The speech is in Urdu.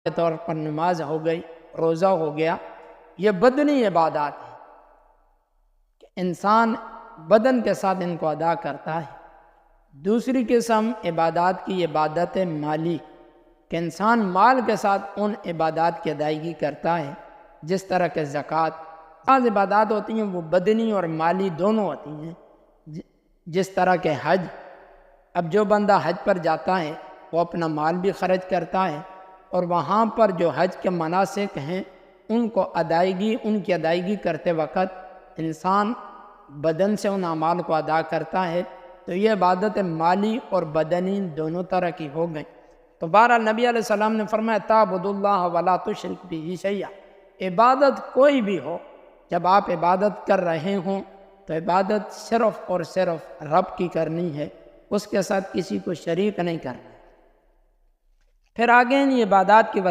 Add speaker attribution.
Speaker 1: کے طور پر نماز ہو گئی، روزہ ہو گیا، یہ بدنی عبادات ہیں کہ انسان بدن کے ساتھ ان کو ادا کرتا ہے۔ دوسری قسم عبادات کی عبادت مالی کہ انسان مال کے ساتھ ان عبادات کی ادائیگی کرتا ہے، جس طرح کہ زکوٰۃ۔ بعض عبادات ہوتی ہیں وہ بدنی اور مالی دونوں ہوتی ہیں، جس طرح کہ حج۔ اب جو بندہ حج پر جاتا ہے وہ اپنا مال بھی خرچ کرتا ہے، اور وہاں پر جو حج کے مناسک ہیں ان کی ادائیگی کرتے وقت انسان بدن سے ان اعمال کو ادا کرتا ہے، تو یہ عبادت مالی اور بدنی دونوں طرح کی ہو گئی۔ تو بہرحال نبی علیہ السلام نے فرمایا تعبدوا اللہ ولا تشرک بہ شیئا، عبادت کوئی بھی ہو، جب آپ عبادت کر رہے ہوں تو عبادت صرف اور صرف رب کی کرنی ہے، اس کے ساتھ کسی کو شریک نہیں کرنا۔ پھر آگے ان عبادات کی